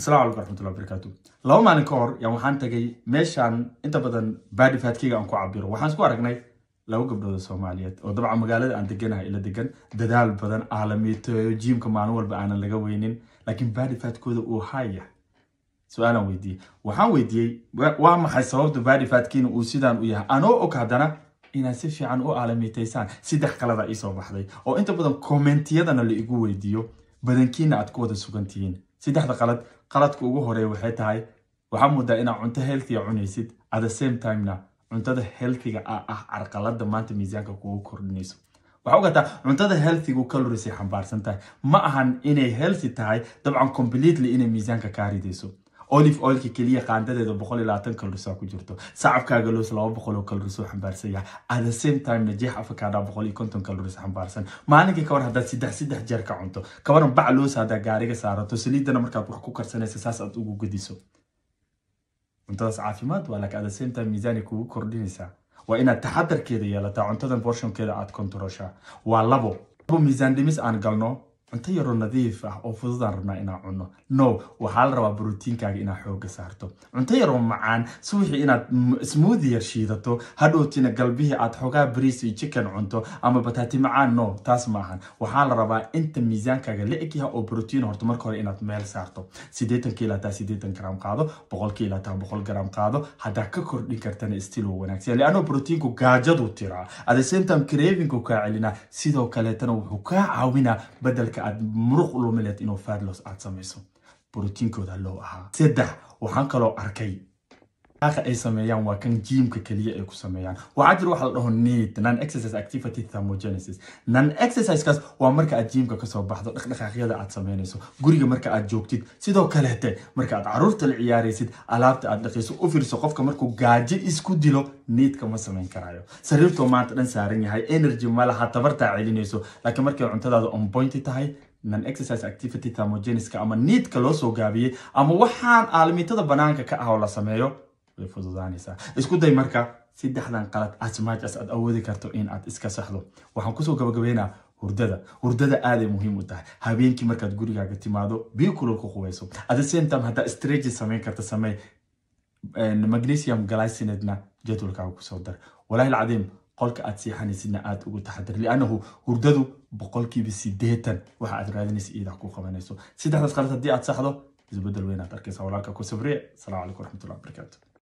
السلام عليكم ورحمة الله وبركاته. لو ما نكور يا وحان تجي ماشان أنت بدن بعد فاتكيga aan ku cabiro waxaan isku aragnay laba gabdhood Soomaaliyeed oo dabcan magaalada aan deganahay ila degan dadaal badan caalamiyeed jiimka maalin walba aan laga weynin laakiin baadi faatkooda uu haya su'aalan waxaan weydiiyay waa maxay sababta baadi faatkiina uu sidaan u yahay anoo og hadana inaan si fiican u caalamiyeysaan saddex qalada ii soo baxday oo inta badan commentiyadana la igu weydiiyo badankiina aad ku wada sugantihiin saddexda qaladka ugu horeeya waxay tahay waxa moodaa inaad cunto healthy cunaysid at the same time na cuntada healthy carqalada maanta miisaanka kugu kordhinayso waxa ogaataa cuntada healthy calories ay xambaarsan tahay ma ahan inay healthy tahay dabcan completely inay miisaanka ka ridayso olive oil kaliya qaandadeeda 120 calories ku jirto sacabkaaga loos 200 calories xambaarsan yahay at the same time najeex avocado 150 calories xambaarsan maalinka ka war hadaad saddex jeer ka cunto ka waran bac loos hada gaariga saarato saliidana markaad wax ku karsanayso saas aad ugu gudiso cuntadas caafimaad waa laakiin at the same time miisaanka kugu kordhinaysa waa inaad taxadarkeeda yeelataa cuntadan portionkeeda aad controlsha waa labo miisaan dhimis aan galno أنت يرون نظيف أو فضل رنا إنا عنه نو وحال روا بروتينكاga إنا حوجة صارته أنت يرون معان سوي إنا سموذي يرشيدته هادو تينا قلبيه عاد حوجة بريسي تشيكن عنده أما بتاتي معان نو تاس معان وحال روا أنت ميزانكاga لقيها أو بروتين هرت مركور إنا تميل صارته سيدتن كيلا تا سيدتن جرام قاضو بقول كيلا تا بقول جرام قاضو هذا ككر ديكرتنا استيلو ونكسي لأنه بروتينكو جاجدو ترى هذا سنتم كريفينكو كعلنا سيدو كلتنا وحكا عوينا بدل مروق لو ملت إنه فادلوس عاد سميسو بروتين كودا لو أها سدح وحنكلو أركي آخر أي سميان وكان جيم ككلية أيكو سميان وعاد روح له نيت نان إكسسايز أكتيفيتي ثيرموجينيسيس نان إكسسايز كاس ومركا الجيم كسو بحض دقيقة عاد سمينيسو غوريغا مركا عاد جوجتيد سيدو كلهته مركا عاد عرورت العياريسيد ألابت عاد دقيسو أوفيرسو قفكا مركو غاجي إسكو ديلو نيت كما سمين كرايو سريرتو مانت دن سارن yahay energy malaha tabarta celinayso laakiin markay cuntadaada on point tahay nan exercise activity thermogenesis ama need ka loo soo gaabiyay ama waxaan aalmiitada banaanka ka ah oo la sameeyo way fududaanaysaa isku day marka saddexdan qalad as much as aad awoodi karto in aad iska saxdo waxaan ku soo gabagabeynaa hurdada aad ay muhiim u tahay habeenkii markaad gurigaaga timaado biyo kulul ku qubayso at the same time hada stretches sameyn karto samee magnesium glycinate jadwalkaaga ku soo dar wallahi العظيم قولك أتسيحني سنة آت ugu taxadar لأنه هرددو بقولكي بسيدتن waxa aad raadinaysa ida ku qabanayso saddexdaas qalad hadii aad saxdo isbedel weyn aad arkaysaa walaalka ku sabree السلام عليكم ورحمة الله وبركاته